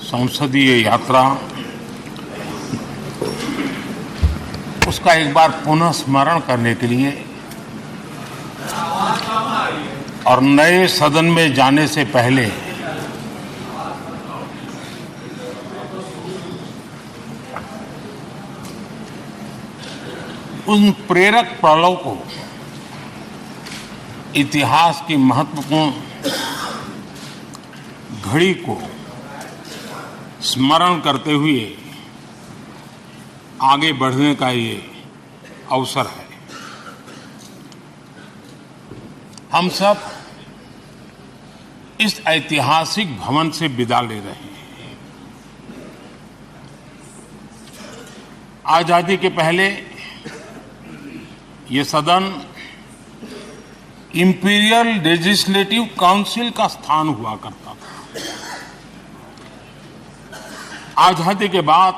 संसदीय यात्रा उसका एक बार पुनः स्मरण करने के लिए और नए सदन में जाने से पहले उन प्रेरक पड़ाव को, इतिहास की महत्वपूर्ण घड़ी को स्मरण करते हुए आगे बढ़ने का ये अवसर है। हम सब इस ऐतिहासिक भवन से विदा ले रहे हैं। आजादी के पहले ये सदन इंपीरियल लेजिस्लेटिव काउंसिल का स्थान हुआ करता था। आजादी के बाद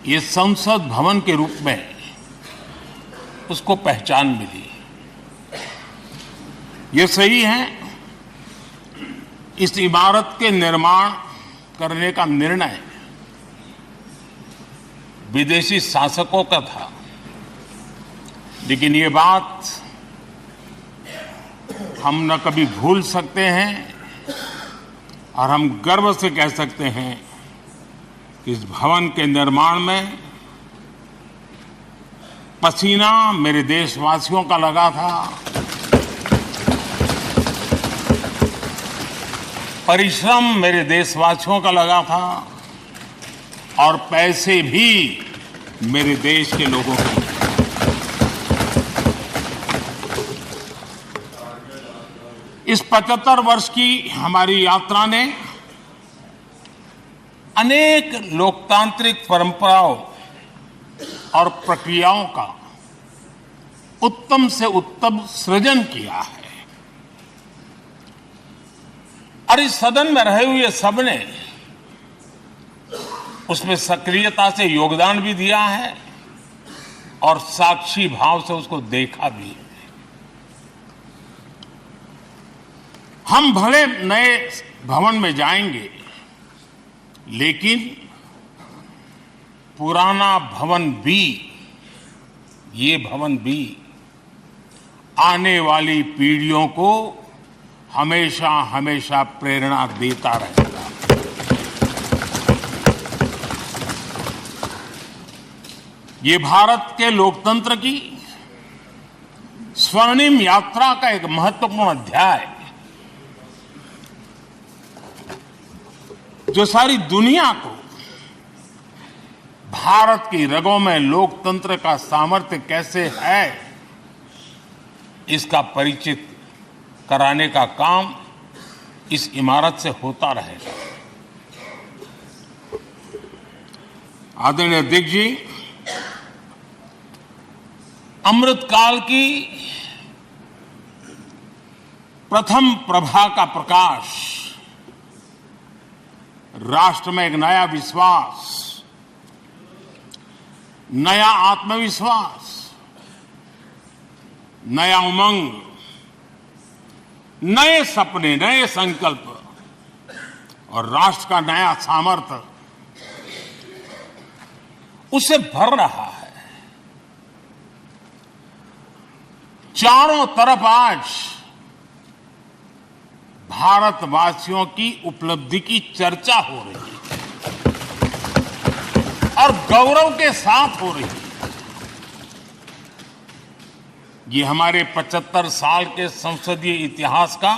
ये संसद भवन के रूप में उसको पहचान मिली। ये सही है, इस इमारत के निर्माण करने का निर्णय विदेशी शासकों का था, लेकिन ये बात हम न कभी भूल सकते हैं और हम गर्व से कह सकते हैं कि इस भवन के निर्माण में पसीना मेरे देशवासियों का लगा था, परिश्रम मेरे देशवासियों का लगा था और पैसे भी मेरे देश के लोगों के। इस 75 वर्ष की हमारी यात्रा ने अनेक लोकतांत्रिक परंपराओं और प्रक्रियाओं का उत्तम से उत्तम सृजन किया है और इस सदन में रहे हुए सबने उसमें सक्रियता से योगदान भी दिया है और साक्षी भाव से उसको देखा भी है। हम भले नए भवन में जाएंगे, लेकिन पुराना भवन भी, ये भवन भी आने वाली पीढ़ियों को हमेशा हमेशा प्रेरणा देता रहेगा। ये भारत के लोकतंत्र की स्वर्णिम यात्रा का एक महत्वपूर्ण अध्याय, जो सारी दुनिया को भारत की रगों में लोकतंत्र का सामर्थ्य कैसे है, इसका परिचित कराने का काम इस इमारत से होता रहेगा। आदरणीय अध्यक्ष जी, अमृतकाल की प्रथम प्रभा का प्रकाश राष्ट्र में एक नया विश्वास, नया आत्मविश्वास, नया उमंग, नए सपने, नए संकल्प और राष्ट्र का नया सामर्थ्य उससे भर रहा है। चारों तरफ आज भारतवासियों की उपलब्धि की चर्चा हो रही है और गौरव के साथ हो रही है। ये हमारे 75 साल के संसदीय इतिहास का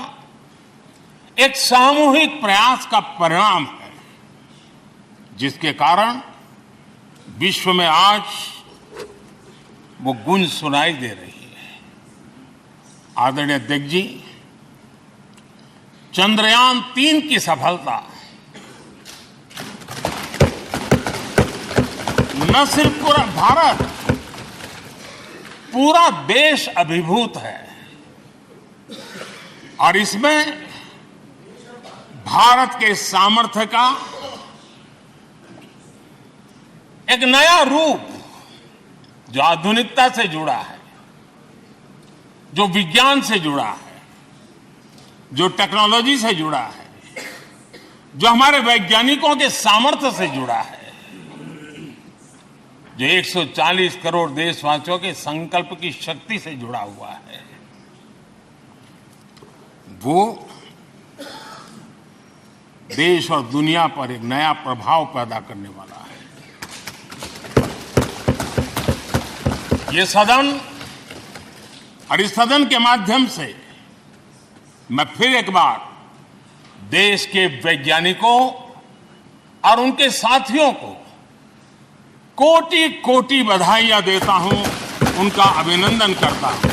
एक सामूहिक प्रयास का परिणाम है, जिसके कारण विश्व में आज वो गूंज सुनाई दे रही है। आदरणीय अध्यक्ष जी, चंद्रयान 3 की सफलता न सिर्फ पूरा भारत, पूरा देश अभिभूत है और इसमें भारत के सामर्थ्य का एक नया रूप, जो आधुनिकता से जुड़ा है, जो विज्ञान से जुड़ा है, जो टेक्नोलॉजी से जुड़ा है, जो हमारे वैज्ञानिकों के सामर्थ्य से जुड़ा है, जो 140 करोड़ देशवासियों के संकल्प की शक्ति से जुड़ा हुआ है, वो देश और दुनिया पर एक नया प्रभाव पैदा करने वाला है। ये सदन और इस सदन के माध्यम से मैं फिर एक बार देश के वैज्ञानिकों और उनके साथियों को कोटि कोटि बधाइयां देता हूं, उनका अभिनंदन करता हूं।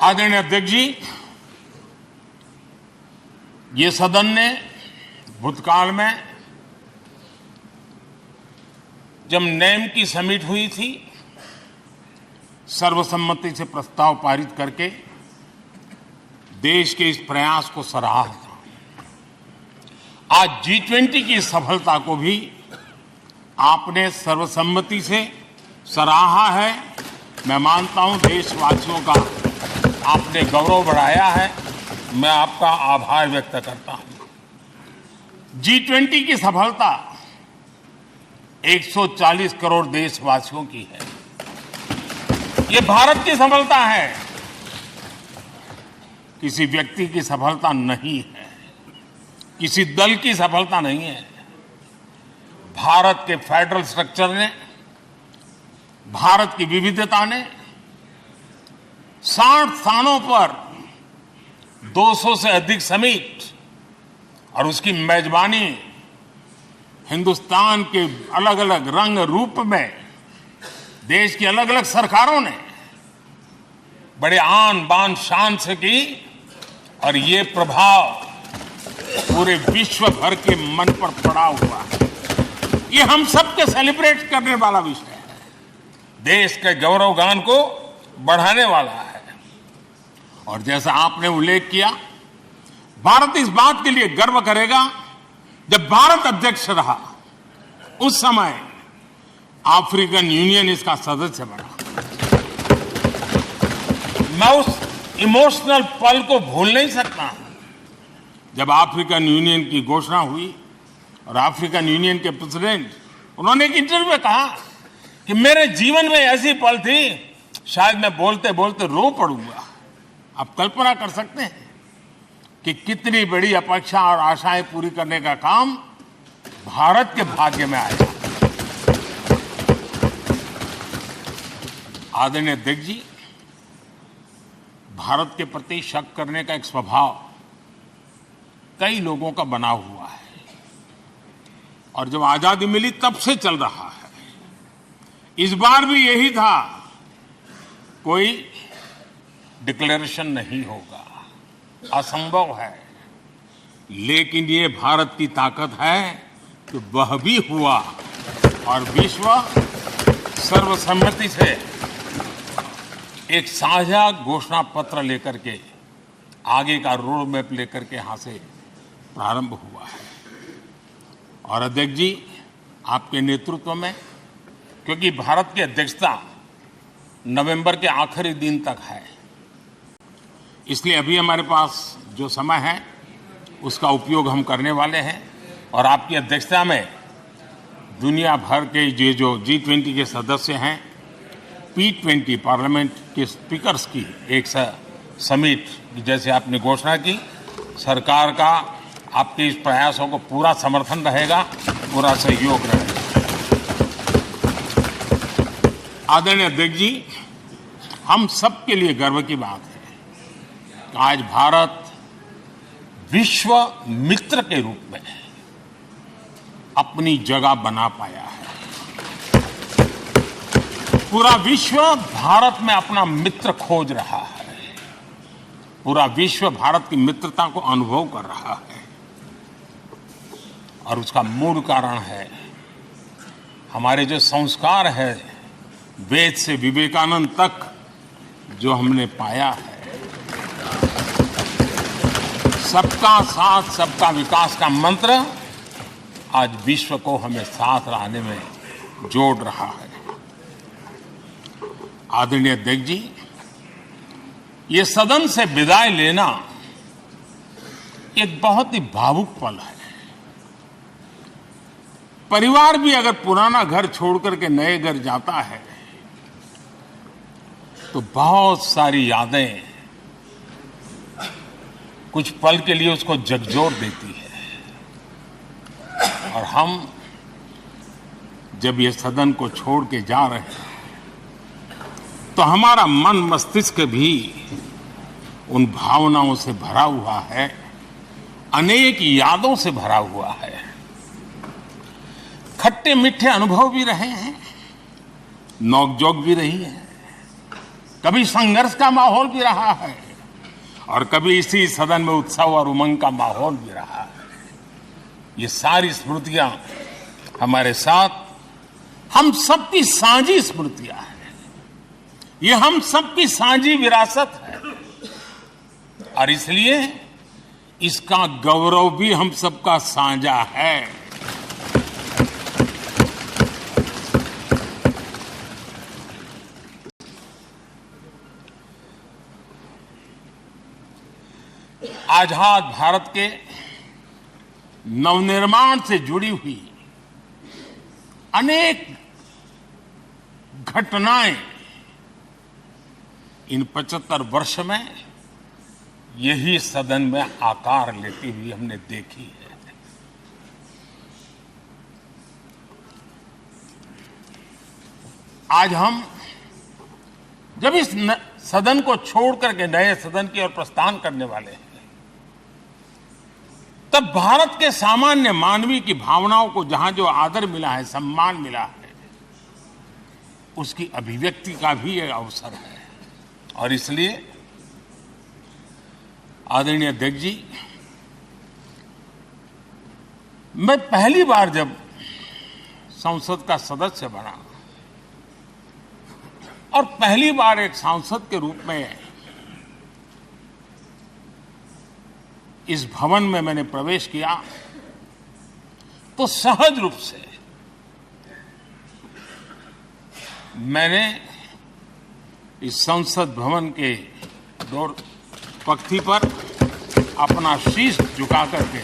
आदरणीय अध्यक्ष जी, ये सदन ने भूतकाल में जब नेम की समिट हुई थी, सर्वसम्मति से प्रस्ताव पारित करके देश के इस प्रयास को सराहा था। आज G20 की सफलता को भी आपने सर्वसम्मति से सराहा है। मैं मानता हूं देशवासियों का आपने गौरव बढ़ाया है। मैं आपका आभार व्यक्त करता हूं। G20 की सफलता 140 करोड़ देशवासियों की है। ये भारत की सफलता है, किसी व्यक्ति की सफलता नहीं है, किसी दल की सफलता नहीं है। भारत के फेडरल स्ट्रक्चर ने, भारत की विविधता ने 60 स्थानों पर 200 से अधिक समिट और उसकी मेजबानी हिंदुस्तान के अलग अलग रंग रूप में देश की अलग अलग सरकारों ने बड़े आन बान शान से की, और ये प्रभाव पूरे विश्व भर के मन पर पड़ा हुआ है। ये हम सबके सेलिब्रेट करने वाला विषय है, देश के गौरवगान को बढ़ाने वाला है। और जैसा आपने उल्लेख किया, भारत इस बात के लिए गर्व करेगा, जब भारत अध्यक्ष रहा उस समय अफ्रीकन यूनियन इसका सदस्य बना। मैं उस इमोशनल पल को भूल नहीं सकता जब अफ्रीकन यूनियन की घोषणा हुई और अफ्रीकन यूनियन के प्रेसिडेंट, उन्होंने एक इंटरव्यू में कहा कि मेरे जीवन में ऐसी पल थी, शायद मैं बोलते बोलते रो पड़ूंगा। आप कल्पना कर सकते हैं कि कितनी बड़ी अपेक्षा और आशाएं पूरी करने का काम भारत के भाग्य में आया। आदरणीय अध्यक्ष जी, भारत के प्रति शक करने का एक स्वभाव कई लोगों का बना हुआ है, और जब आजादी मिली तब से चल रहा है। इस बार भी यही था, कोई डिक्लेरेशन नहीं होगा, असंभव है। लेकिन ये भारत की ताकत है कि वह भी हुआ, और विश्व सर्वसम्मति से एक साझा घोषणा पत्र लेकर के आगे का रोड मैप लेकर के यहां से प्रारंभ हुआ है। और अध्यक्ष जी, आपके नेतृत्व में, क्योंकि भारत की अध्यक्षता नवंबर के आखिरी दिन तक है, इसलिए अभी हमारे पास जो समय है उसका उपयोग हम करने वाले हैं। और आपकी अध्यक्षता में दुनिया भर के ये जो G20 के सदस्य हैं, P20 पार्लियामेंट के स्पीकर्स की एक समिट, जैसे आपने घोषणा की, सरकार का आपके इस प्रयासों को पूरा समर्थन रहेगा, पूरा सहयोग रहेगा। आदरणीय अध्यक्ष जी, हम सबके लिए गर्व की बात है कि आज भारत विश्व मित्र के रूप में अपनी जगह बना पाया है। पूरा विश्व भारत में अपना मित्र खोज रहा है, पूरा विश्व भारत की मित्रता को अनुभव कर रहा है, और उसका मूल कारण है हमारे जो संस्कार है, वेद से विवेकानंद तक जो हमने पाया है। सबका साथ सबका विकास का मंत्र आज विश्व को हमें साथ लाने में जोड़ रहा है। आदरणीय अध्यक्ष जी, ये सदन से विदाई लेना एक बहुत ही भावुक पल है। परिवार भी अगर पुराना घर छोड़कर के नए घर जाता है तो बहुत सारी यादें कुछ पल के लिए उसको झकझोर देती है। और हम जब ये सदन को छोड़ के जा रहे हैं तो हमारा मन मस्तिष्क भी उन भावनाओं से भरा हुआ है, अनेक यादों से भरा हुआ है। खट्टे मीठे अनुभव भी रहे हैं, नोकझोंक भी रही है, कभी संघर्ष का माहौल भी रहा है और कभी इसी सदन में उत्सव और उमंग का माहौल भी रहा है। ये सारी स्मृतियां हमारे साथ हम सबकी साझी स्मृतियां हैं, ये हम सबकी साझी विरासत है और इसलिए इसका गौरव भी हम सबका साझा है। आजाद भारत के नवनिर्माण से जुड़ी हुई अनेक घटनाएं इन 75 वर्ष में यही सदन में आकार लेती हुई हमने देखी है। आज हम जब इस सदन को छोड़ करके नए सदन की ओर प्रस्थान करने वाले हैं तब भारत के सामान्य मानवीय की भावनाओं को जहां जो आदर मिला है, सम्मान मिला है, उसकी अभिव्यक्ति का भी एक अवसर है। और इसलिए आदरणीय अध्यक्ष जी, मैं पहली बार जब संसद का सदस्य बना और पहली बार एक सांसद के रूप में इस भवन में मैंने प्रवेश किया तो सहज रूप से मैंने इस संसद भवन के डोर पक्ति पर अपना शीश झुका करके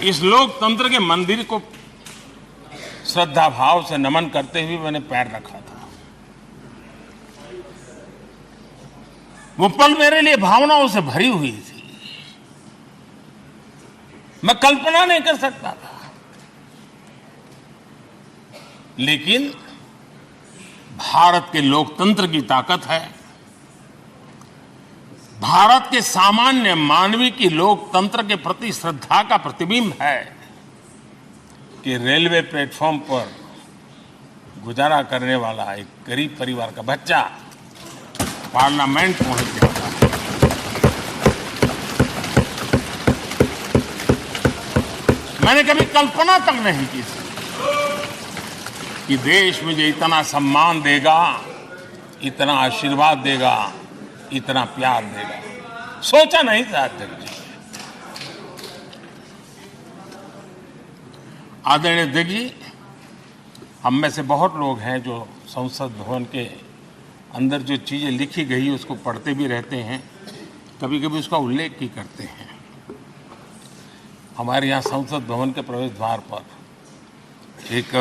इस लोकतंत्र के मंदिर को श्रद्धा भाव से नमन करते हुए मैंने पैर रखा था। वो पल मेरे लिए भावनाओं से भरी हुई थी, मैं कल्पना नहीं कर सकता था। लेकिन भारत के लोकतंत्र की ताकत है, भारत के सामान्य मानवीय की लोकतंत्र के प्रति श्रद्धा का प्रतिबिंब है कि रेलवे प्लेटफॉर्म पर गुजारा करने वाला एक गरीब परिवार का बच्चा पार्लियामेंट पहुंच गया था। मैंने कभी कल्पना तक नहीं की थी कि देश मुझे इतना सम्मान देगा, इतना आशीर्वाद देगा, इतना प्यार देगा। सोचा नहीं था अध्यक्ष जी। आदरणीय अध्यक्ष जी, हम में से बहुत लोग हैं जो संसद भवन के अंदर जो चीजें लिखी गई उसको पढ़ते भी रहते हैं, कभी कभी उसका उल्लेख भी करते हैं। हमारे यहाँ संसद भवन के प्रवेश द्वार पर एक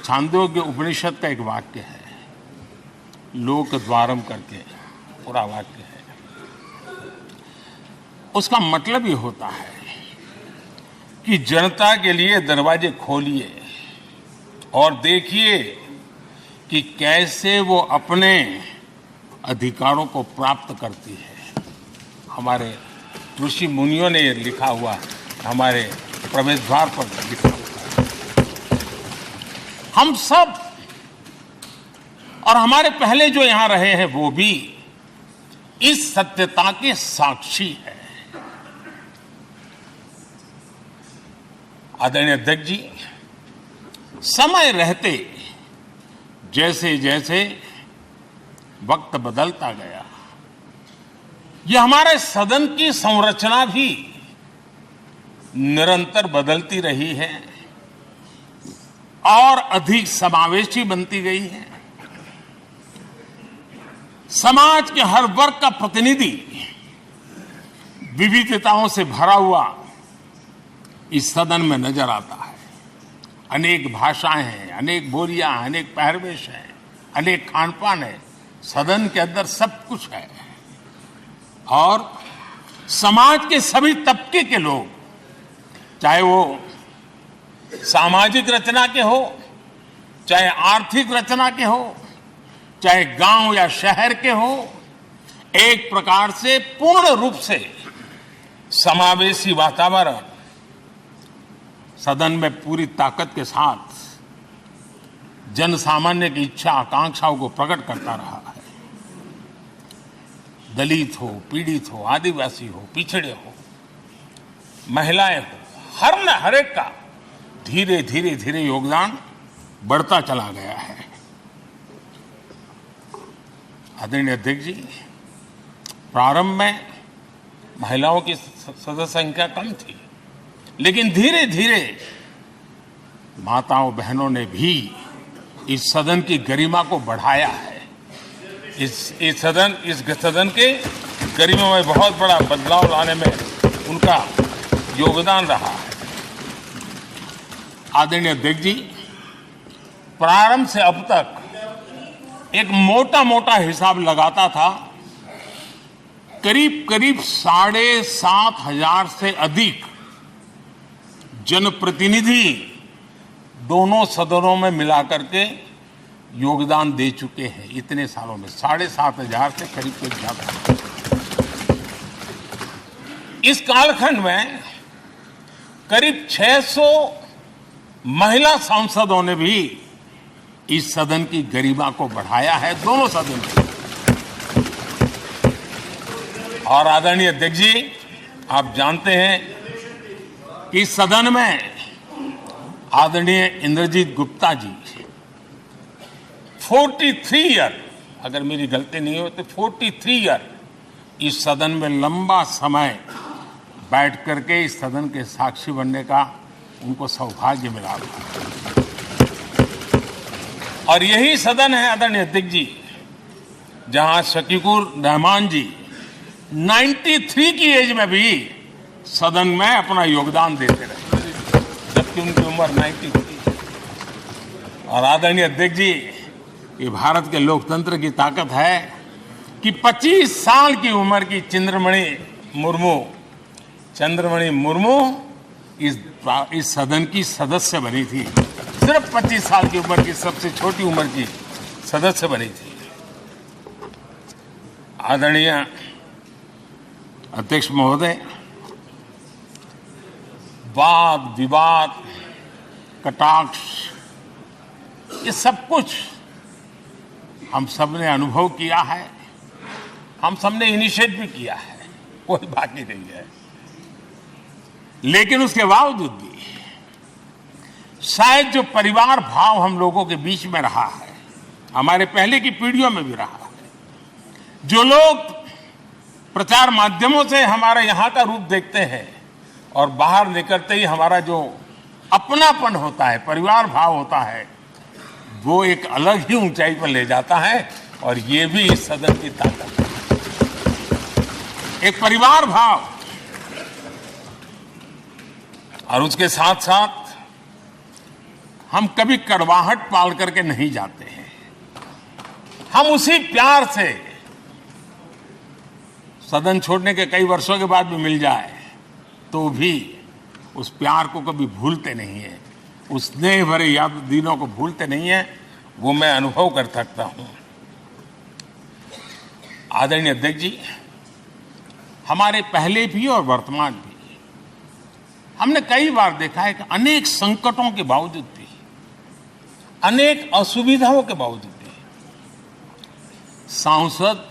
छांदोग्य उपनिषद का एक वाक्य है, लोक द्वारम करके पूरा वाक्य है। उसका मतलब ये होता है कि जनता के लिए दरवाजे खोलिए और देखिए कि कैसे वो अपने अधिकारों को प्राप्त करती है। हमारे ऋषि मुनियों ने ये लिखा हुआ है, हमारे प्रवेश द्वार पर लिखा हुआ है। हम सब और हमारे पहले जो यहां रहे हैं वो भी इस सत्यता के साक्षी है। आदरणीय अध्यक्ष जी, समय रहते जैसे जैसे वक्त बदलता गया, यह हमारे सदन की संरचना भी निरंतर बदलती रही है और अधिक समावेशी बनती गई है। समाज के हर वर्ग का प्रतिनिधि विविधताओं से भरा हुआ इस सदन में नजर आता है। अनेक भाषाएं हैं, अनेक बोलियां हैं, अनेक पहरवेश हैं, अनेक खान-पान है। सदन के अंदर सब कुछ है और समाज के सभी तबके के लोग, चाहे वो सामाजिक रचना के हो, चाहे आर्थिक रचना के हो, चाहे गांव या शहर के हो, एक प्रकार से पूर्ण रूप से समावेशी वातावरण सदन में पूरी ताकत के साथ जन सामान्य की इच्छा आकांक्षाओं को प्रकट करता रहा है। दलित हो, पीड़ित हो, आदिवासी हो, पिछड़े हो, महिलाएं हो, हर एक का धीरे धीरे धीरे योगदान बढ़ता चला गया है। आदरणीय अध्यक्ष जी, प्रारंभ में महिलाओं की सदस्य संख्या कम थी, लेकिन धीरे धीरे माताओं बहनों ने भी इस सदन की गरिमा को बढ़ाया है। इस सदन के गरिमा में बहुत बड़ा बदलाव लाने में उनका योगदान रहा है। आदरणीय अध्यक्ष जी, प्रारंभ से अब तक एक मोटा हिसाब लगाता था, करीब 7,500 से अधिक जनप्रतिनिधि दोनों सदनों में मिलाकर के योगदान दे चुके हैं। इतने सालों में 7,500 से करीब ज्यादा। इस कालखंड में करीब 600 महिला सांसदों ने भी इस सदन की गरिमा को बढ़ाया है, दोनों सदन में। और आदरणीय अध्यक्ष जी, आप जानते हैं कि इस सदन में आदरणीय इंद्रजीत गुप्ता जी 43 ईयर, अगर मेरी गलती नहीं हो तो 43 ईयर इस सदन में लंबा समय बैठ करके इस सदन के साक्षी बनने का उनको सौभाग्य मिला। और यही सदन है आदरणीय अध्यक्ष जी, जहां शकीकुर रहमान जी 93 की एज में भी सदन में अपना योगदान देते रहे, जबकि उनकी उम्र 93। और आदरणीय अध्यक्ष जी, ये भारत के लोकतंत्र की ताकत है कि 25 साल की उम्र की चंद्रमणि मुर्मू इस सदन की सदस्य बनी थी। सिर्फ 25 साल की उम्र की, सबसे छोटी उम्र की सदस्य बनी थी। आदरणीय अध्यक्ष महोदय, वाद विवाद, कटाक्ष, ये सब कुछ हम सब ने अनुभव किया है, हम सब ने इनिशिएट भी किया है, कोई बाकी नहीं है। लेकिन उसके बावजूद भी शायद जो परिवार भाव हम लोगों के बीच में रहा है, हमारे पहले की पीढ़ियों में भी रहा है, जो लोग प्रचार माध्यमों से हमारे यहाँ का रूप देखते हैं और बाहर निकलते ही हमारा जो अपनापन होता है, परिवार भाव होता है, वो एक अलग ही ऊंचाई पर ले जाता है। और ये भी इस सदन की ताकत है, एक परिवार भाव। और उसके साथ साथ हम कभी कड़वाहट पाल करके नहीं जाते हैं। हम उसी प्यार से सदन छोड़ने के कई वर्षों के बाद भी मिल जाए तो भी उस प्यार को कभी भूलते नहीं है, उस स्नेह भरे याद दिनों को भूलते नहीं है। वो मैं अनुभव कर सकता हूं। आदरणीय अध्यक्ष जी, हमारे पहले भी और वर्तमान भी हमने कई बार देखा है कि अनेक संकटों के बावजूद भी, अनेक असुविधाओं के बावजूद भी सांसद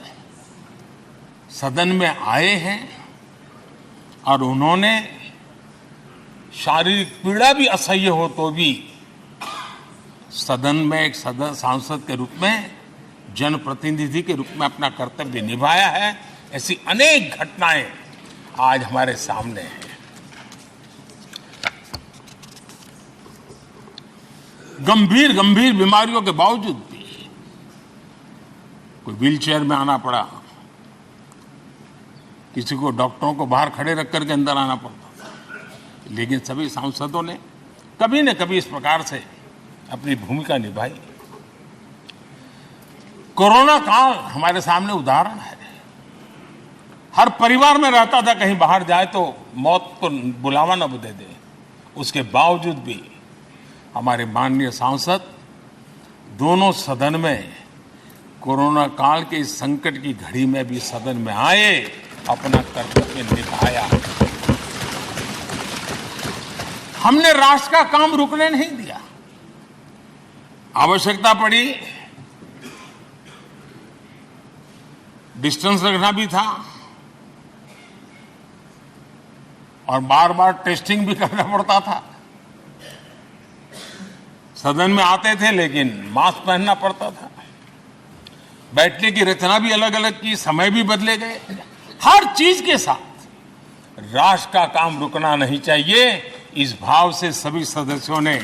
सदन में आए हैं और उन्होंने शारीरिक पीड़ा भी असह्य हो तो भी सदन में एक सांसद के रूप में, जनप्रतिनिधि के रूप में अपना कर्तव्य निभाया है। ऐसी अनेक घटनाएं आज हमारे सामने हैं। गंभीर बीमारियों के बावजूद भी कोई व्हीलचेयर में आना पड़ा, किसी को डॉक्टरों को बाहर खड़े रख करके अंदर आना पड़ता था, लेकिन सभी सांसदों ने कभी न कभी इस प्रकार से अपनी भूमिका निभाई। कोरोना काल हमारे सामने उदाहरण है। हर परिवार में रहता था कहीं बाहर जाए तो मौत को बुलावा न दे दे, उसके बावजूद भी हमारे माननीय सांसद दोनों सदन में कोरोना काल के इस संकट की घड़ी में भी सदन में आए, अपना कर्तव्य निभाया। हमने राष्ट्र का काम रुकने नहीं दिया। आवश्यकता पड़ी, डिस्टेंस रखना भी था और बार बार टेस्टिंग भी करना पड़ता था। सदन में आते थे लेकिन मास्क पहनना पड़ता था। बैठने की रचना भी अलग अलग की, समय भी बदले गए। हर चीज के साथ राष्ट्र का काम रुकना नहीं चाहिए, इस भाव से सभी सदस्यों ने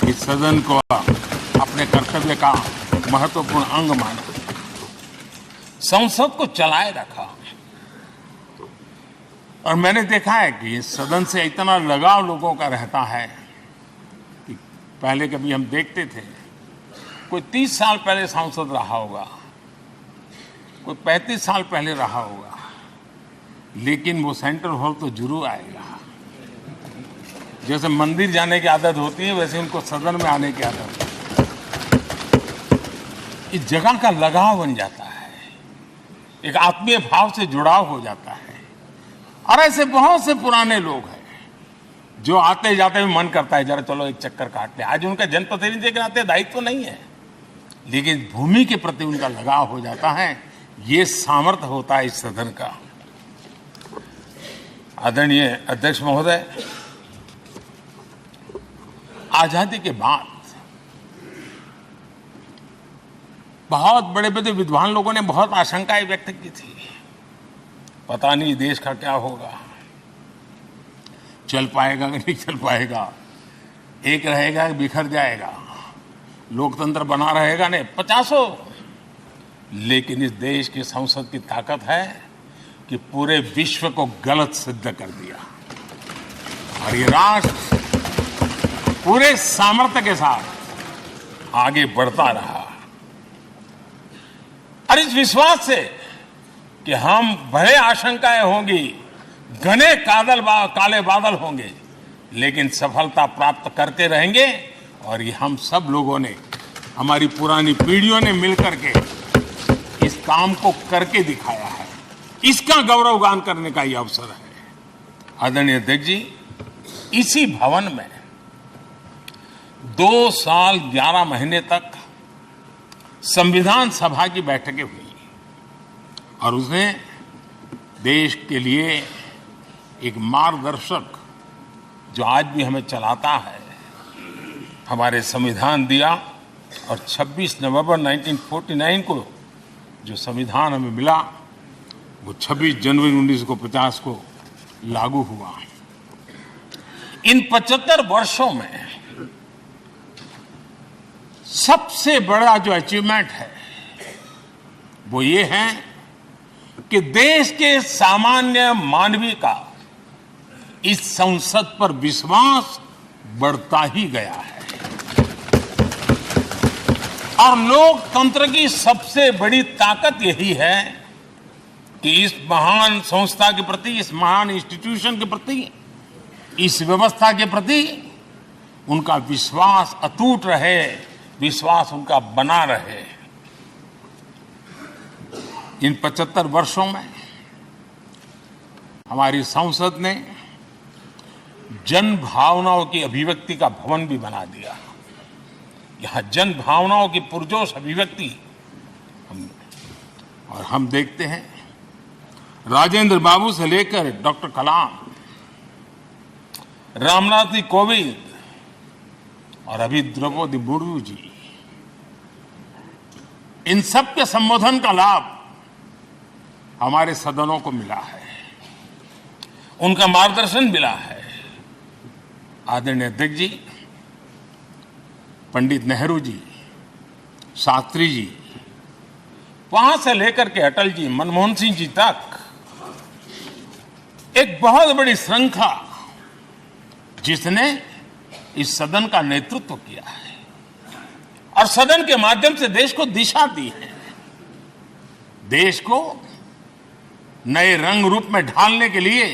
इस सदन को अपने कर्तव्य का महत्वपूर्ण अंग माना, संसद को चलाए रखा। और मैंने देखा है कि इस सदन से इतना लगाव लोगों का रहता है कि पहले कभी हम देखते थे कोई 30 साल पहले सांसद रहा होगा, कोई 35 साल पहले रहा होगा, लेकिन वो सेंट्रल हॉल तो जरूर आएगा। जैसे मंदिर जाने की आदत होती है, वैसे उनको सदन में आने की आदत है। इस जगह का लगाव बन जाता है, एक आत्मीय भाव से जुड़ाव हो जाता है। और ऐसे बहुत से पुराने लोग हैं जो आते जाते में मन करता है जरा चलो एक चक्कर काट ले। आज उनका जनप्रतिनिधि के नाते दायित्व तो नहीं है, लेकिन भूमि के प्रति उनका लगाव हो जाता है। ये सामर्थ्य होता है इस सदन का। आदरणीय अध्यक्ष महोदय, आजादी के बाद बहुत बड़े बड़े विद्वान लोगों ने बहुत आशंकाएं व्यक्त की थी। पता नहीं देश का क्या होगा, चल पाएगा कि नहीं चल पाएगा, एक रहेगा कि बिखर जाएगा, लोकतंत्र बना रहेगा नहीं, 50। लेकिन इस देश की संसद की ताकत है कि पूरे विश्व को गलत सिद्ध कर दिया और ये राष्ट्र पूरे सामर्थ्य के साथ आगे बढ़ता रहा। और इस विश्वास से कि हम भले आशंकाएं होंगी, घने काले बादल होंगे, लेकिन सफलता प्राप्त करते रहेंगे। और ये हम सब लोगों ने, हमारी पुरानी पीढ़ियों ने मिलकर के इस काम को करके दिखाया है। इसका गौरवगान करने का ये अवसर है। आदरणीय अध्यक्ष जी, इसी भवन में 2 साल 11 महीने तक संविधान सभा की बैठकें हुई और उसने देश के लिए एक मार्गदर्शक जो आज भी हमें चलाता है, हमारे संविधान दिया। और 26 नवंबर 1949 को जो संविधान हमें मिला, वो 26 जनवरी 1950 को लागू हुआ। इन 75 वर्षों में सबसे बड़ा जो अचीवमेंट है वो ये है कि देश के सामान्य मानवी का इस संसद पर विश्वास बढ़ता ही गया है। और लोकतंत्र की सबसे बड़ी ताकत यही है कि इस महान संस्था के प्रति, इस महान इंस्टीट्यूशन के प्रति, इस व्यवस्था के प्रति उनका विश्वास अटूट रहे, विश्वास उनका बना रहे। इन 75 वर्षों में हमारी संसद ने जन भावनाओं की अभिव्यक्ति का भवन भी बना दिया। यहां जन भावनाओं की पुरजोश अभिव्यक्ति और हम देखते हैं राजेंद्र बाबू से लेकर डॉक्टर कलाम, रामनाथ जी कोविंद और अभी द्रौपदी मुर्मू जी, इन सब के संबोधन का लाभ हमारे सदनों को मिला है, उनका मार्गदर्शन मिला है। आदरणीय अध्यक्ष जी, पंडित नेहरू जी, शास्त्री जी, वहां से लेकर के अटल जी, मनमोहन सिंह जी तक एक बहुत बड़ी श्रृंखला जिसने इस सदन का नेतृत्व किया है और सदन के माध्यम से देश को दिशा दी है, देश को नए रंग रूप में ढालने के लिए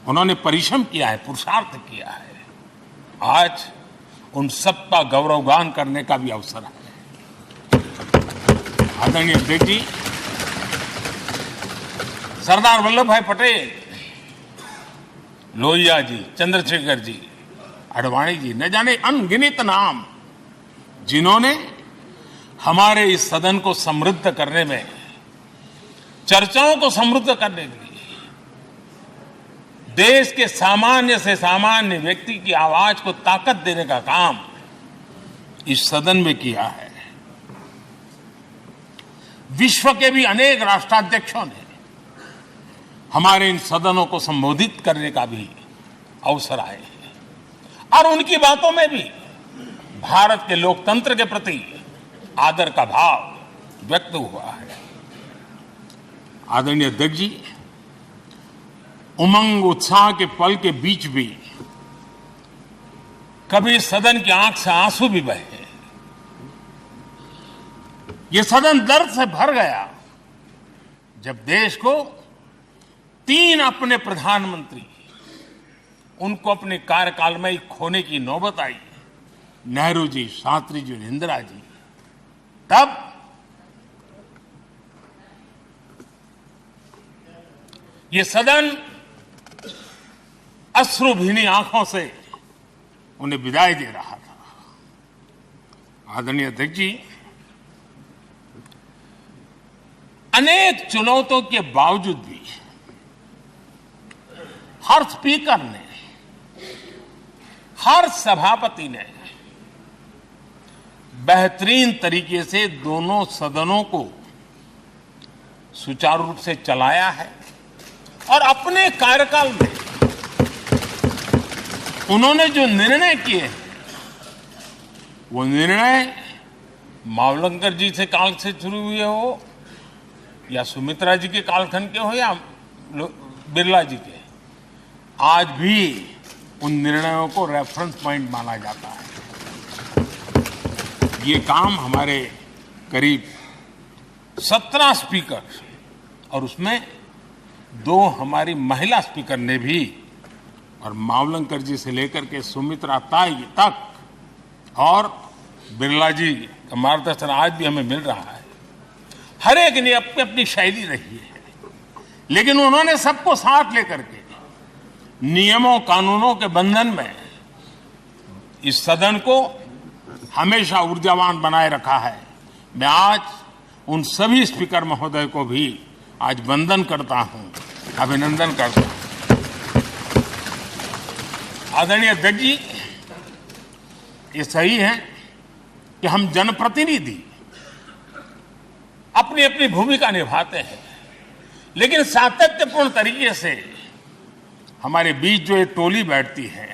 उन्होंने परिश्रम किया है, पुरुषार्थ किया है। आज उन सबका गौरवगान करने का भी अवसर है। आदरणीय अध्यक्ष जी, सरदार वल्लभ भाई पटेल, लोहिया जी, चंद्रशेखर जी, आडवाणी जी, न जाने अनगिनत नाम जिन्होंने हमारे इस सदन को समृद्ध करने में, चर्चाओं को समृद्ध करने के लिए, देश के सामान्य से सामान्य व्यक्ति की आवाज को ताकत देने का काम इस सदन में किया है। विश्व के भी अनेक राष्ट्राध्यक्षों ने हमारे इन सदनों को संबोधित करने का भी अवसर आए हैं और उनकी बातों में भी भारत के लोकतंत्र के प्रति आदर का भाव व्यक्त हुआ है। आदरणीय अध्यक्ष जी, उमंग उत्साह के पल के बीच भी कभी सदन की आंख से आंसू भी बहे। ये सदन दर्द से भर गया जब देश को 3 अपने प्रधानमंत्री उनको अपने कार्यकाल में ही खोने की नौबत आई। नेहरू जी, शास्त्री जी, इंदिरा जी। तब ये सदन अश्रुभीनी आंखों से उन्हें विदाई दे रहा था। आदरणीय अध्यक्ष जी, अनेक चुनौतियों के बावजूद भी हर स्पीकर ने, हर सभापति ने बेहतरीन तरीके से दोनों सदनों को सुचारू रूप से चलाया है और अपने कार्यकाल में उन्होंने जो निर्णय किए वो निर्णय मावलंकर जी से काल से शुरू हुए हो या सुमित्रा जी के कालखंड के हो या बिरला जी के, आज भी उन निर्णयों को रेफरेंस पॉइंट माना जाता है। ये काम हमारे करीब 17 स्पीकर और उसमें 2 हमारी महिला स्पीकर ने भी, और मावलंकर जी से लेकर के सुमित्रा ताई तक और बिरला जी का मार्गदर्शन आज भी हमें मिल रहा है। हर एक ने अपनी अपनी शैली रही है, लेकिन उन्होंने सबको साथ लेकर के नियमों कानूनों के बंधन में इस सदन को हमेशा ऊर्जावान बनाए रखा है। मैं आज उन सभी स्पीकर महोदय को भी आज वंदन करता हूं, अभिनंदन करता हूं। आदरणीय अध्यक्ष जी, ये सही है कि हम जनप्रतिनिधि अपनी अपनी भूमिका निभाते हैं, लेकिन सातत्यपूर्ण तरीके से हमारे बीच जो एक टोली बैठती है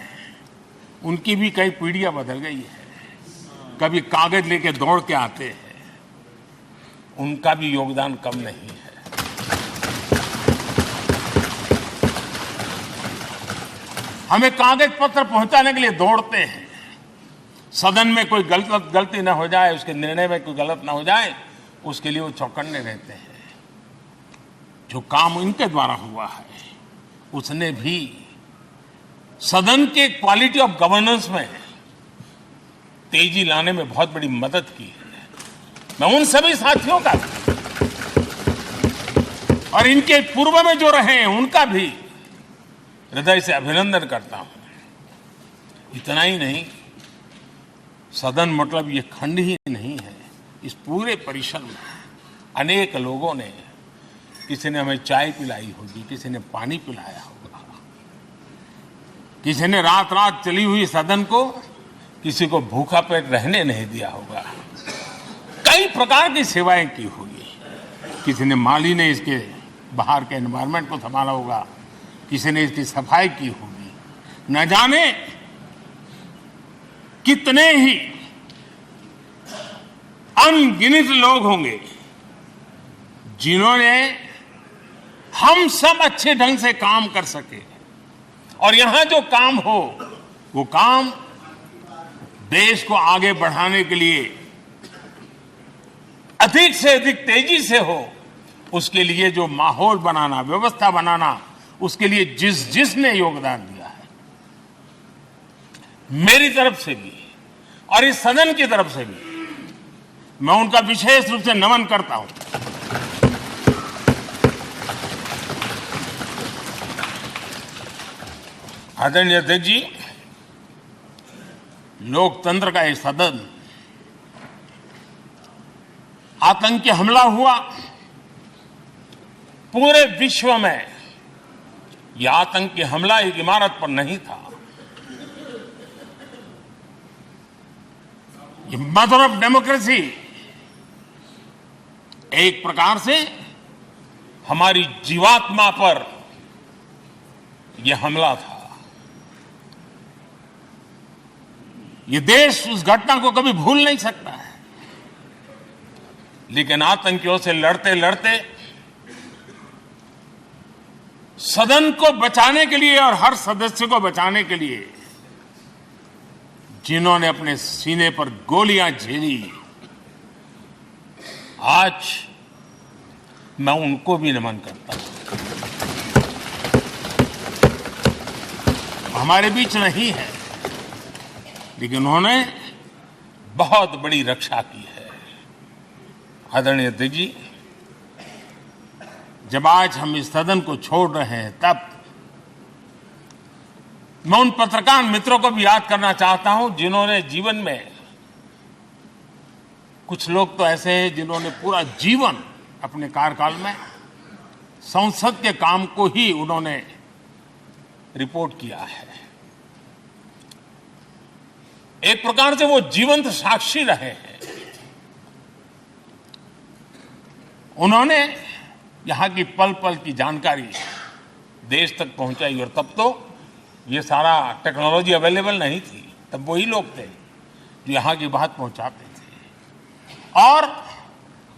उनकी भी कई पीढ़ियां बदल गई है। कभी कागज लेके दौड़ के आते हैं, उनका भी योगदान कम नहीं है। हमें कागज पत्र पहुंचाने के लिए दौड़ते हैं, सदन में कोई गलती ना हो जाए, उसके निर्णय में कोई गलत ना हो जाए, उसके लिए वो चौकन्ने रहते हैं। जो काम इनके द्वारा हुआ है उसने भी सदन के क्वालिटी ऑफ गवर्नेंस में तेजी लाने में बहुत बड़ी मदद की है। मैं उन सभी साथियों का और इनके पूर्व में जो रहे हैं उनका भी हृदय से अभिनंदन करता हूं। इतना ही नहीं, सदन मतलब ये खंड ही नहीं है, इस पूरे परिसर में अनेक लोगों ने, किसी ने हमें चाय पिलाई होगी, किसी ने पानी पिलाया होगा, किसी ने रात रात चली हुई सदन को किसी को भूखा पेट रहने नहीं दिया होगा। कई प्रकार की सेवाएं की होगी। किसी ने माली ने इसके बाहर के एनवायरनमेंट को संभाला होगा, किसी ने इसकी सफाई की होगी। न जाने कितने ही अनगिनत लोग होंगे जिन्होंने हम सब अच्छे ढंग से काम कर सके और यहां जो काम हो वो काम देश को आगे बढ़ाने के लिए अधिक से अधिक तेजी से हो, उसके लिए जो माहौल बनाना, व्यवस्था बनाना, उसके लिए जिसने योगदान दिया है, मेरी तरफ से भी और इस सदन की तरफ से भी मैं उनका विशेष रूप से नमन करता हूं। आदरणीय अध्यक्ष जी, लोकतंत्र का ये सदन, आतंकी हमला हुआ, पूरे विश्व में यह आतंकी हमला एक इमारत पर नहीं था, ये मदर ऑफ डेमोक्रेसी एक प्रकार से हमारी जीवात्मा पर यह हमला था। ये देश उस घटना को कभी भूल नहीं सकता है, लेकिन आतंकियों से लड़ते लड़ते सदन को बचाने के लिए और हर सदस्य को बचाने के लिए जिन्होंने अपने सीने पर गोलियां झेली, आज मैं उनको भी नमन करता हूं। हमारे बीच नहीं है, लेकिन उन्होंने बहुत बड़ी रक्षा की है। आदरणीय अध्यक्ष जी, जब आज हम इस सदन को छोड़ रहे हैं, तब मैं उन पत्रकार मित्रों को भी याद करना चाहता हूं जिन्होंने जीवन में, कुछ लोग तो ऐसे हैं जिन्होंने पूरा जीवन अपने कार्यकाल में संसद के काम को ही उन्होंने रिपोर्ट किया है। एक प्रकार से वो जीवंत साक्षी रहे हैं। उन्होंने यहां की पल पल की जानकारी देश तक पहुंचाई, और तब तो ये सारा टेक्नोलॉजी अवेलेबल नहीं थी। तब वही लोग थे जो यहां की बात पहुंचाते थे, और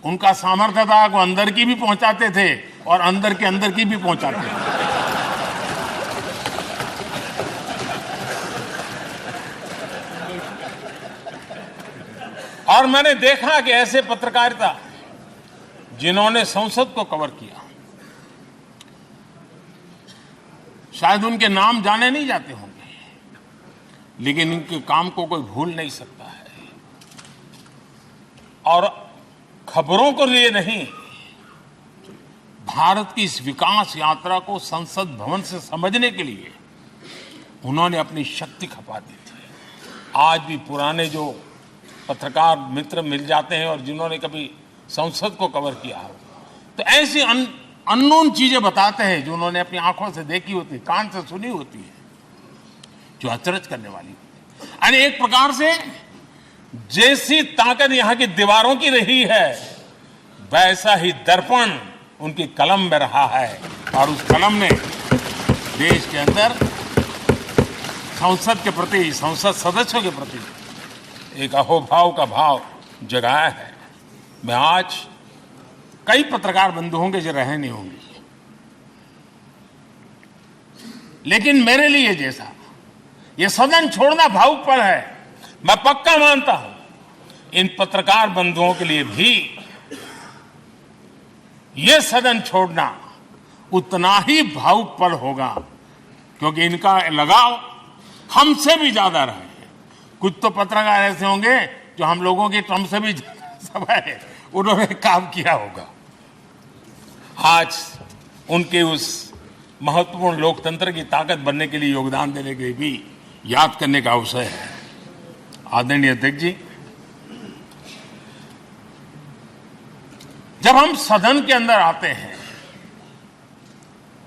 उनका सामर्थ्य था वो अंदर की भी पहुंचाते थे और अंदर की भी पहुंचाते थे। और मैंने देखा कि ऐसे पत्रकारिता जिन्होंने संसद को कवर किया, शायद उनके नाम जाने नहीं जाते होंगे, लेकिन इनके काम को कोई भूल नहीं सकता है। और खबरों को लिए नहीं, भारत की इस विकास यात्रा को संसद भवन से समझने के लिए उन्होंने अपनी शक्ति खपा दी थी। आज भी पुराने जो पत्रकार मित्र मिल जाते हैं और जिन्होंने कभी संसद को कवर किया हो, तो ऐसी अननोन चीजें बताते हैं जो उन्होंने अपनी आंखों से देखी होती, कान से सुनी होती है, जो अचरज करने वाली होती है। यानी एक प्रकार से जैसी ताकत यहां की दीवारों की रही है, वैसा ही दर्पण उनकी कलम में रहा है, और उस कलम ने देश के अंदर संसद के प्रति, संसद सदस्यों के प्रति एक अहोभाव का भाव जगाया है। मैं आज, कई पत्रकार बंधु होंगे जो रहे नहीं होंगे, लेकिन मेरे लिए जैसा ये सदन छोड़ना भावुक पल है, मैं पक्का मानता हूं इन पत्रकार बंधुओं के लिए भी ये सदन छोड़ना उतना ही भावुक पल होगा, क्योंकि इनका लगाव हमसे भी ज्यादा रहे। कुछ तो पत्रकार ऐसे होंगे जो हम लोगों की टर्म से भी सब है, उन्होंने काम किया होगा। आज उनके उस महत्वपूर्ण लोकतंत्र की ताकत बनने के लिए, योगदान देने के लिए भी याद करने का अवसर है। आदरणीय अध्यक्ष जी, जब हम सदन के अंदर आते हैं,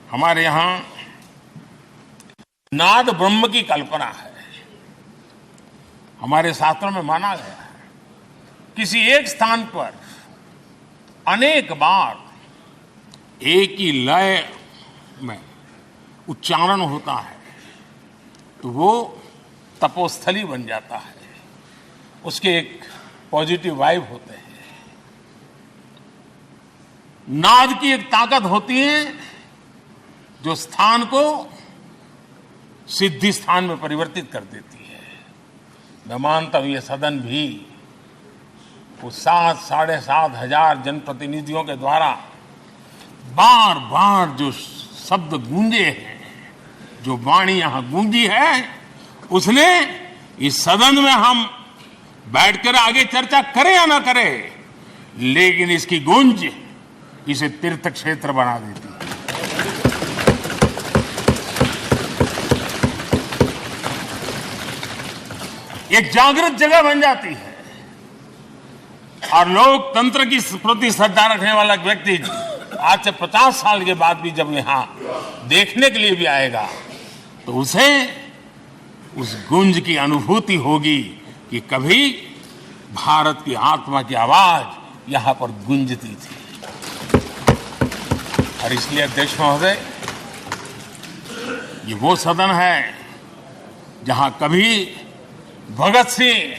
हमारे यहां नाद ब्रह्म की कल्पना है। हमारे शास्त्रों में माना गया है किसी एक स्थान पर अनेक बार एक ही लय में उच्चारण होता है तो वो तपोस्थली बन जाता है, उसके एक पॉजिटिव वाइब होते हैं। नाद की एक ताकत होती है जो स्थान को सिद्धि स्थान में परिवर्तित कर देती है। मैं मानता हूं ये सदन भी उस 7-7.5 हजार जनप्रतिनिधियों के द्वारा बार बार जो शब्द गूंजे हैं, जो वाणी यहां गूंजी है, उसने इस सदन में हम बैठकर आगे चर्चा करें या ना करें, लेकिन इसकी गूंज इसे तीर्थ क्षेत्र बना देती है। एक जागृत जगह बन जाती है और लोकतंत्र की प्रति श्रद्धा रखने वाला व्यक्ति आज से 50 साल के बाद भी जब यहां देखने के लिए भी आएगा तो उसे उस गूंज की अनुभूति होगी कि कभी भारत की आत्मा की आवाज यहां पर गूंजती थी। और इसलिए अध्यक्ष महोदय, ये वो सदन है जहां कभी भगत सिंह,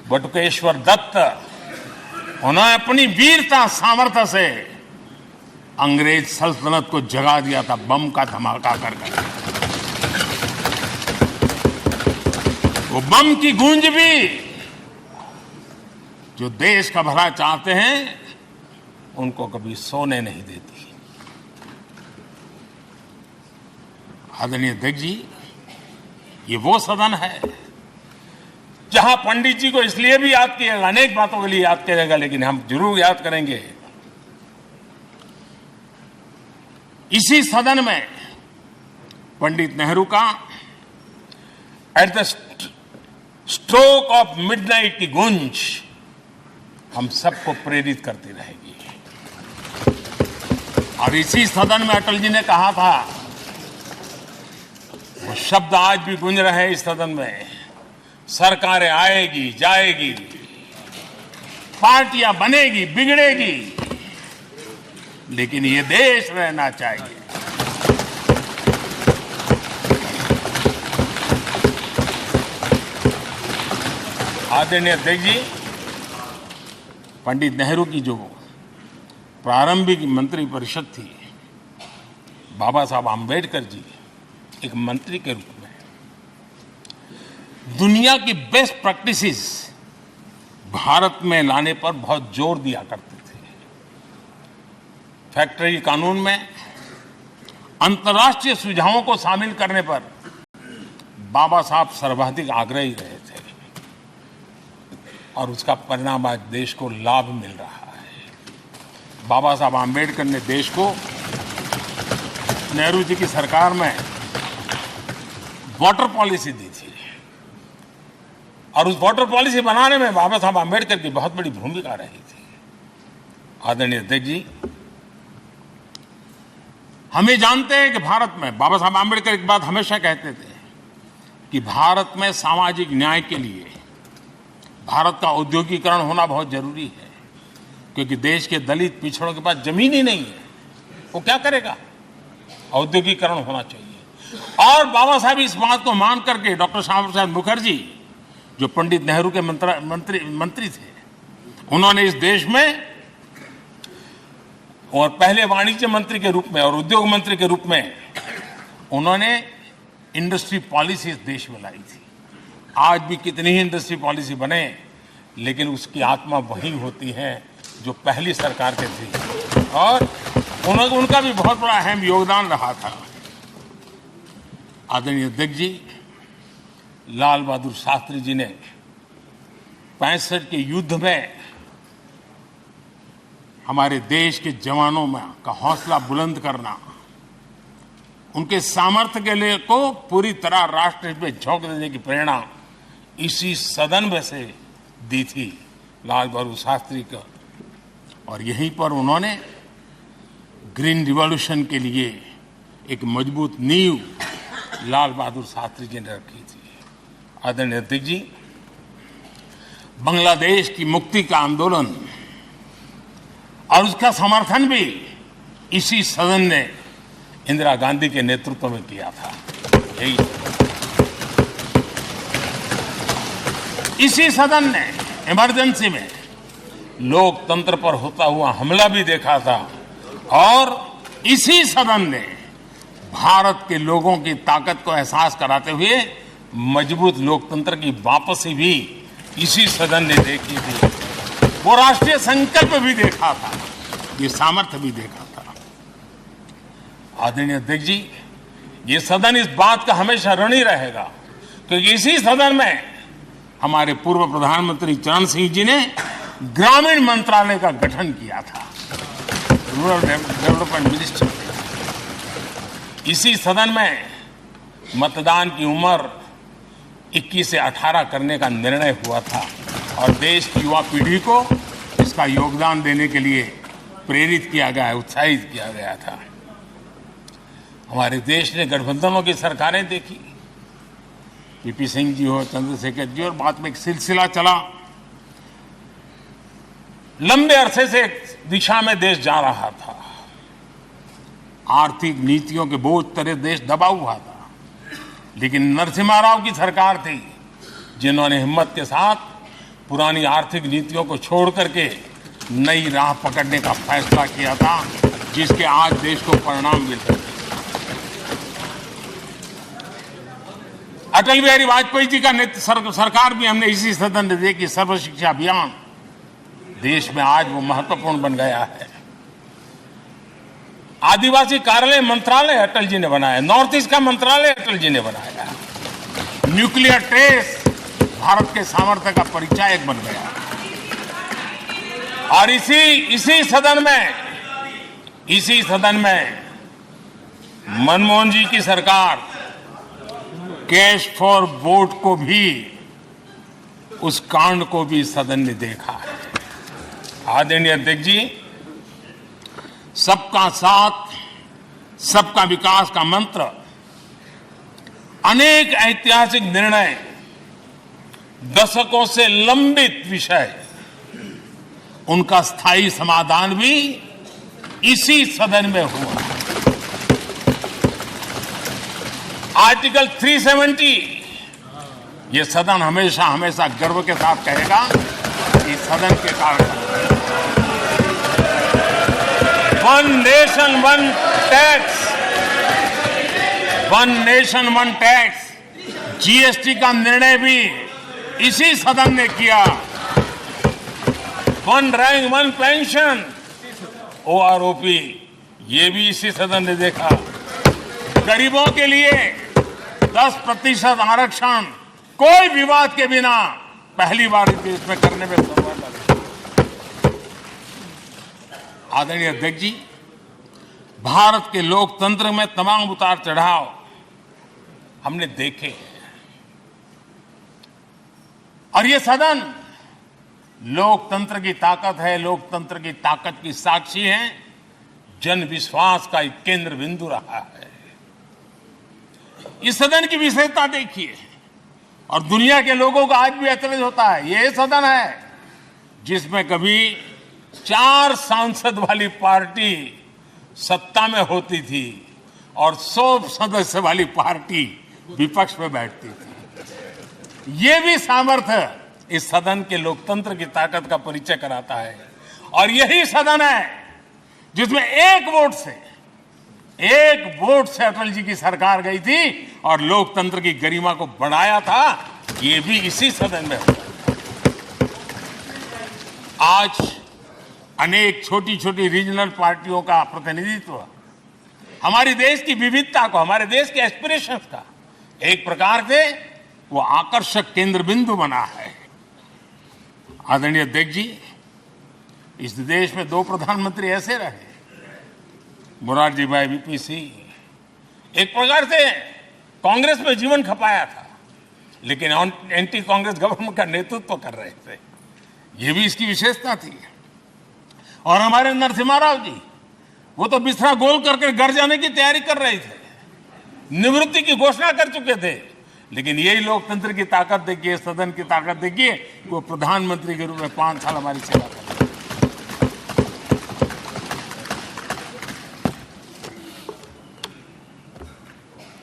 बटुकेश्वर दत्त, उन्होंने अपनी वीरता सामर्थ्य से अंग्रेज सल्तनत को जगा दिया था बम का धमाका करके। वो बम की गूंज भी जो देश का भला चाहते हैं उनको कभी सोने नहीं देती। आदरणीय अध्यक्ष जी, ये वो सदन है जहां पंडित जी को इसलिए भी याद किएगा, अनेक बातों के लिए याद करेगा, लेकिन हम जरूर याद करेंगे इसी सदन में पंडित नेहरू का at the stroke of midnight की गूंज हम सबको प्रेरित करती रहेगी। और इसी सदन में अटल जी ने कहा था, वो शब्द आज भी गूंज रहे हैं इस सदन में, सरकारें आएगी जाएगी, पार्टियां बनेगी बिगड़ेगी, लेकिन ये देश रहना चाहिए। आदरणीय अध्यक्ष जी, पंडित नेहरू की जो प्रारंभिक मंत्रिपरिषद थी, बाबा साहब आम्बेडकर जी एक मंत्री के रूप में दुनिया की बेस्ट प्रैक्टिसेस भारत में लाने पर बहुत जोर दिया करते थे। फैक्ट्री कानून में अंतर्राष्ट्रीय सुझावों को शामिल करने पर बाबा साहब सर्वाधिक आग्रही रहे थे और उसका परिणाम आज देश को लाभ मिल रहा है। बाबा साहब आम्बेडकर ने देश को नेहरू जी की सरकार में वाटर पॉलिसी दी थी और उस वाटर पॉलिसी बनाने में बाबा साहब आम्बेडकर की बहुत बड़ी भूमिका रही थी। आदरणीय अध्यक्ष जी, हम ये जानते हैं कि भारत में बाबा साहब आम्बेडकर एक बात हमेशा कहते थे कि भारत में सामाजिक न्याय के लिए भारत का औद्योगिकरण होना बहुत जरूरी है, क्योंकि देश के दलित पिछड़ों के पास जमीन ही नहीं है, वो क्या करेगा? औद्योगिकरण होना चाहिए। और बाबा साहब इस बात को मान करके डॉक्टर श्यामा प्रसाद मुखर्जी, जो पंडित नेहरू के मंत्री थे, उन्होंने इस देश में और पहले वाणिज्य मंत्री के रूप में और उद्योग मंत्री के रूप में उन्होंने इंडस्ट्री पॉलिसी इस देश में लाई थी। आज भी कितनी ही इंडस्ट्री पॉलिसी बने, लेकिन उसकी आत्मा वही होती है जो पहली सरकार के थी, और उनका भी बहुत बड़ा अहम योगदान रहा था। आदरणीय अध्यक्ष जी, लाल बहादुर शास्त्री जी ने 65 के युद्ध में हमारे देश के जवानों में का हौसला बुलंद करना, उनके सामर्थ्य के लिए को पूरी तरह राष्ट्र हित में झोंक देने की प्रेरणा इसी सदन में से दी थी लाल बहादुर शास्त्री का। और यहीं पर उन्होंने ग्रीन रिवॉल्यूशन के लिए एक मजबूत नींव लाल बहादुर शास्त्री जी ने रखी थी। आदरणीय अध्यक्ष जी, बांग्लादेश की मुक्ति का आंदोलन और उसका समर्थन भी इसी सदन ने इंदिरा गांधी के नेतृत्व में किया था। इसी सदन ने इमरजेंसी में लोकतंत्र पर होता हुआ हमला भी देखा था और इसी सदन ने भारत के लोगों की ताकत को एहसास कराते हुए मजबूत लोकतंत्र की वापसी भी इसी सदन ने देखी थी। वो राष्ट्रीय संकल्प भी देखा था, ये सामर्थ्य भी देखा था। आदरणीय अध्यक्ष जी, ये सदन इस बात का हमेशा ऋणी रहेगा क्योंकि इसी सदन में हमारे पूर्व प्रधानमंत्री चरण सिंह जी ने ग्रामीण मंत्रालय का गठन किया था, रूरल डेवलपमेंट मिनिस्ट्री। इसी सदन में मतदान की उम्र 21 से 18 करने का निर्णय हुआ था और देश की युवा पीढ़ी को इसका योगदान देने के लिए प्रेरित किया गया, उत्साहित किया गया था। हमारे देश ने गठबंधनों की सरकारें देखी, पीपी सिंह जी हो, चंद्रशेखर जी, और बाद में एक सिलसिला चला। लंबे अरसे से एक दिशा में देश जा रहा था, आर्थिक नीतियों के बोझ तले देश दबा हुआ था, लेकिन नरसिम्हा राव की सरकार थी जिन्होंने हिम्मत के साथ पुरानी आर्थिक नीतियों को छोड़ करके नई राह पकड़ने का फैसला किया था, जिसके आज देश को परिणाम मिल रहे हैं। अटल बिहारी वाजपेयी जी का सरकार भी हमने इसी सदन में देखी। सर्व शिक्षा अभियान देश में आज वो महत्वपूर्ण बन गया है। आदिवासी कार्यालय मंत्रालय अटल जी ने बनाया, नॉर्थ ईस्ट का मंत्रालय अटल जी ने बनाया। न्यूक्लियर ट्रेस भारत के सामर्थ्य का परिचायक बन गया। और इसी सदन में मनमोहन जी की सरकार कैश फॉर वोट को भी, उस कांड को भी सदन ने देखा है। आदरणीय अध्यक्ष जी, सबका साथ सबका विकास का मंत्र, अनेक ऐतिहासिक निर्णय, दशकों से लंबित विषय, उनका स्थायी समाधान भी इसी सदन में हुआ। आर्टिकल 370, ये सदन हमेशा हमेशा गर्व के साथ कहेगा कि सदन के कारण one nation one tax, one nation one tax, GST का निर्णय भी इसी सदन ने किया। One rank one pension, OROP, ये भी इसी सदन ने देखा। गरीबों के लिए 10% आरक्षण कोई विवाद के बिना पहली बार देश में करने में सफल लगा। आदरणीय अध्यक्ष जी, भारत के लोकतंत्र में तमाम उतार चढ़ाव हमने देखे और ये सदन लोकतंत्र की ताकत है, लोकतंत्र की ताकत की साक्षी है, जन विश्वास का एक केंद्र बिंदु रहा है। इस सदन की विशेषता देखिए और दुनिया के लोगों का आज भी ऐतराज होता है। यह सदन है जिसमें कभी 4 सांसद वाली पार्टी सत्ता में होती थी और 100 सदस्य वाली पार्टी विपक्ष में बैठती थी। ये भी सामर्थ्य इस सदन के लोकतंत्र की ताकत का परिचय कराता है। और यही सदन है जिसमें एक वोट से अटल जी की सरकार गई थी और लोकतंत्र की गरिमा को बढ़ाया था। ये भी इसी सदन में हुआ। आज अनेक छोटी छोटी रीजनल पार्टियों का प्रतिनिधित्व हमारे देश की विविधता को, हमारे देश के एस्पिरेशंस का एक प्रकार से वो आकर्षक केंद्र बिंदु बना है। आदरणीय अध्यक्ष जी, इस देश में 2 प्रधानमंत्री ऐसे रहे, मोरारजी भाई, वीपी सिंह। एक प्रकार से कांग्रेस में जीवन खपाया था, लेकिन एंटी कांग्रेस गवर्नमेंट का नेतृत्व कर रहे थे। ये भी इसकी विशेषता थी। और हमारे नरसिम्हा राव जी, वो तो बिस्तरा गोल करके घर जाने की तैयारी कर रहे थे, निवृत्ति की घोषणा कर चुके थे, लेकिन यही लोकतंत्र की ताकत देखिए, सदन की ताकत देखिए, वो प्रधानमंत्री के रूप में 5 साल हमारी सेवा कर।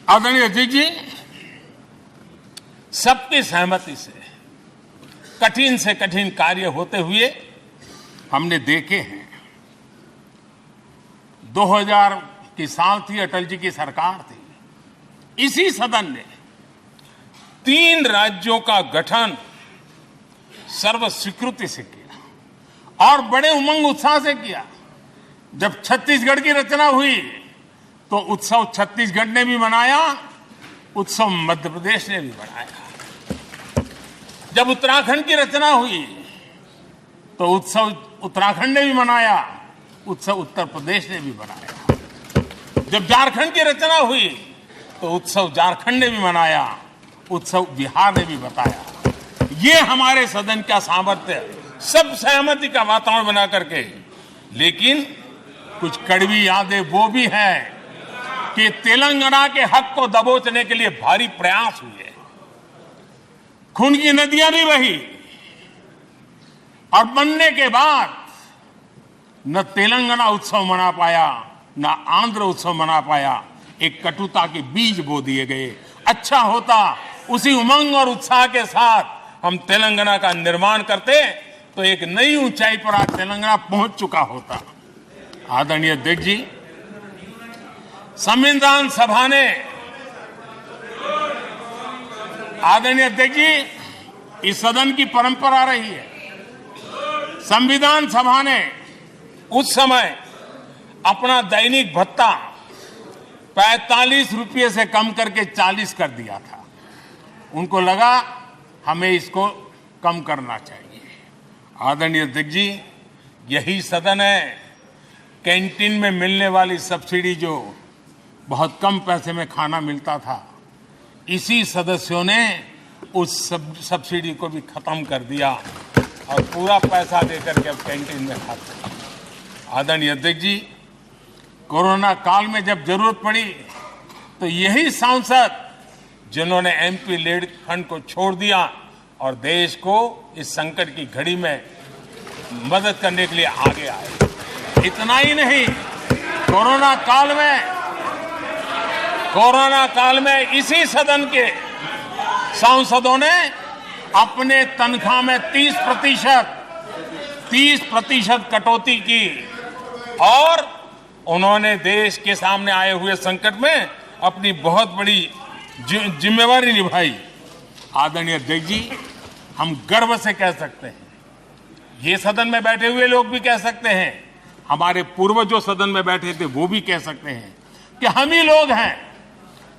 आदरणीय अध्यक्ष जी, सबकी सहमति से कठिन कार्य होते हुए हमने देखे हैं। 2000 की साल थी, अटल जी की सरकार थी। इसी सदन ने 3 राज्यों का गठन सर्वस्वीकृति से किया और बड़े उमंग उत्साह से किया। जब छत्तीसगढ़ की रचना हुई तो उत्सव छत्तीसगढ़ ने भी मनाया, उत्सव मध्य प्रदेश ने भी मनाया। जब उत्तराखंड की रचना हुई तो उत्सव उत्तराखंड ने भी मनाया, उत्सव उत्तर प्रदेश ने भी मनाया। जब झारखंड की रचना हुई तो उत्सव झारखंड ने भी मनाया, उत्सव बिहार ने भी बताया। ये हमारे सदन का सामर्थ्य, सब सहमति का वातावरण बना करके। लेकिन कुछ कड़वी यादें वो भी हैं कि तेलंगाना के हक को दबोचने के लिए भारी प्रयास हुए, खून की नदियां भी बही और बनने के बाद न तेलंगाना उत्सव मना पाया, न आंध्र उत्सव मना पाया। एक कटुता के बीज बो दिए गए। अच्छा होता उसी उमंग और उत्साह के साथ हम तेलंगाना का निर्माण करते तो एक नई ऊंचाई पर आज तेलंगाना पहुंच चुका होता। आदरणीय अध्यक्ष जी, संविधान सभा ने, आदरणीय अध्यक्ष जी, इस सदन की परंपरा रही है। संविधान सभा ने उस समय अपना दैनिक भत्ता 45 रुपये से कम करके 40 कर दिया था। उनको लगा हमें इसको कम करना चाहिए। आदरणीय अध्यक्ष जी, यही सदन है कैंटीन में मिलने वाली सब्सिडी, जो बहुत कम पैसे में खाना मिलता था, इसी सदस्यों ने उस सब्सिडी को भी खत्म कर दिया और पूरा पैसा देकर के अब कैंटीन में खाते हैं। आदरणीय अध्यक्ष जी, कोरोना काल में जब जरूरत पड़ी तो यही सांसद जिन्होंने एमपी लेड फंड को छोड़ दिया और देश को इस संकट की घड़ी में मदद करने के लिए आगे आए। इतना ही नहीं, कोरोना काल में इसी सदन के सांसदों ने अपने तनख्वाह में 30% कटौती की और उन्होंने देश के सामने आए हुए संकट में अपनी बहुत बड़ी जिम्मेवारी निभाई। आदरणीय अध्यक्ष जी, हम गर्व से कह सकते हैं, ये सदन में बैठे हुए लोग भी कह सकते हैं, हमारे पूर्वज जो सदन में बैठे थे वो भी कह सकते हैं कि हम ही लोग हैं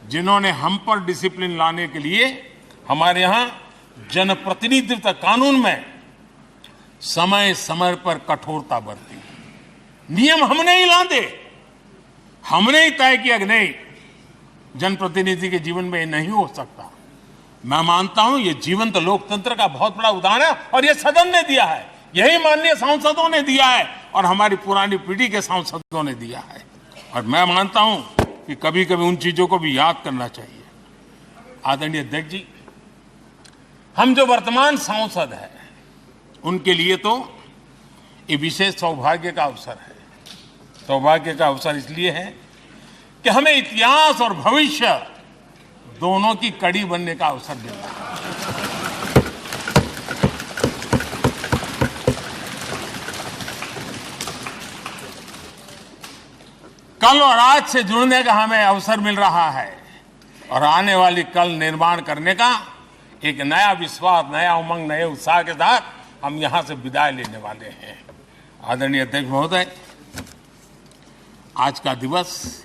जिन्होंने हम पर डिसिप्लिन लाने के लिए हमारे यहां जनप्रतिनिधित्व कानून में समय समय पर कठोरता बरती। नियम हमने ही लादे, हमने ही तय किया कि नहीं, जनप्रतिनिधि के जीवन में ये नहीं हो सकता। मैं मानता हूं ये जीवंत लोकतंत्र का बहुत बड़ा उदाहरण है और ये सदन ने दिया है, यही माननीय सांसदों ने दिया है और हमारी पुरानी पीढ़ी के सांसदों ने दिया है। और मैं मानता हूं कि कभी कभी उन चीजों को भी याद करना चाहिए। आदरणीय अध्यक्ष जी, हम जो वर्तमान सांसद हैं उनके लिए तो ये विशेष सौभाग्य का अवसर है। सौभाग्य का अवसर इसलिए है कि हमें इतिहास और भविष्य दोनों की कड़ी बनने का अवसर मिल रहा है। कल और आज से जुड़ने का हमें अवसर मिल रहा है और आने वाली कल निर्माण करने का एक नया विश्वास, नया उमंग, नए उत्साह के साथ हम यहां से विदाई लेने वाले हैं। आदरणीय अध्यक्ष महोदय, आज का दिवस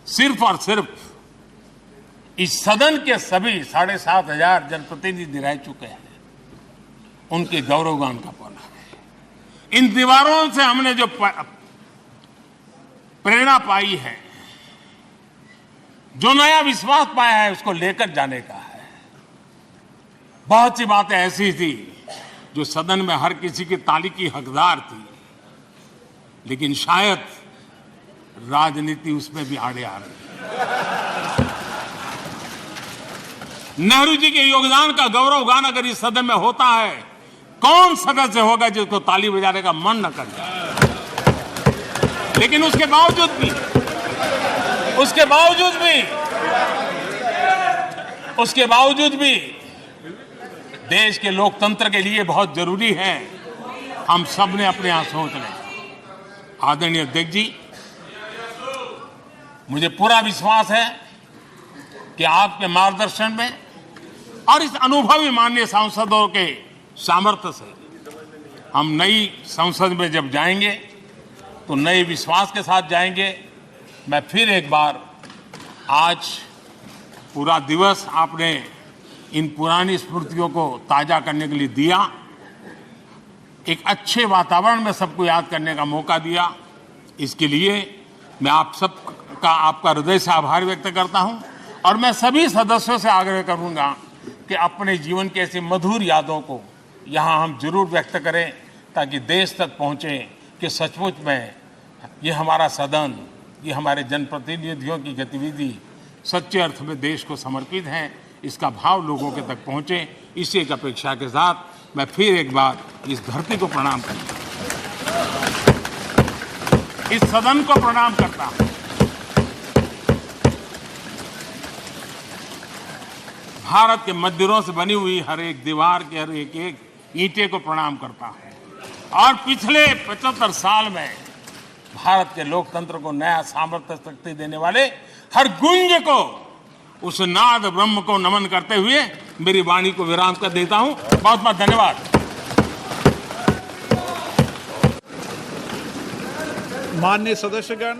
सिर्फ और सिर्फ इस सदन के सभी 7,500 जनप्रतिनिधि रह चुके हैं उनके गौरवगान का पल है। इन दीवारों से हमने जो प्रेरणा पाई है, जो नया विश्वास पाया है, उसको लेकर जाने का है। बहुत सी बातें ऐसी थी जो सदन में हर किसी की ताली की हकदार थी, लेकिन शायद राजनीति उसमें भी आड़े आ रही है। नेहरू जी के योगदान का गौरवगान अगर इस सदन में होता है, कौन सदस्य होगा जिसको ताली बजाने का मन न कर जाए। लेकिन उसके बावजूद भी देश के लोकतंत्र के लिए बहुत जरूरी है हम सब ने अपने यहां सोच लें। आदरणीय अध्यक्ष जी, मुझे पूरा विश्वास है कि आपके मार्गदर्शन में और इस अनुभवी माननीय सांसदों के सामर्थ्य से हम नई संसद में जब जाएंगे तो नए विश्वास के साथ जाएंगे। मैं फिर एक बार आज पूरा दिवस आपने इन पुरानी स्मृतियों को ताजा करने के लिए दिया, एक अच्छे वातावरण में सबको याद करने का मौका दिया। इसके लिए मैं आप सबका आपका हृदय से आभार व्यक्त करता हूं और मैं सभी सदस्यों से आग्रह करूंगा कि अपने जीवन की ऐसी मधुर यादों को यहां हम जरूर व्यक्त करें ताकि देश तक पहुंचे कि सचमुच में ये हमारा सदन, ये हमारे जनप्रतिनिधियों की गतिविधि सच्चे अर्थ में देश को समर्पित है, इसका भाव लोगों के तक पहुंचे। इसी एक अपेक्षा के साथ मैं फिर एक बार इस धरती को प्रणाम करता हूं, इस सदन को प्रणाम करता हूं, भारत के मंदिरों से बनी हुई हर एक दीवार के हर एक ईंटे को प्रणाम करता हूं और पिछले 75 साल में भारत के लोकतंत्र को नया सामर्थ्य शक्ति देने वाले हर गुंज को, उस नाद ब्रह्म को नमन करते हुए मेरी वाणी को विराम कर देता हूं। बहुत बहुत धन्यवाद। माननीय सदस्यगण,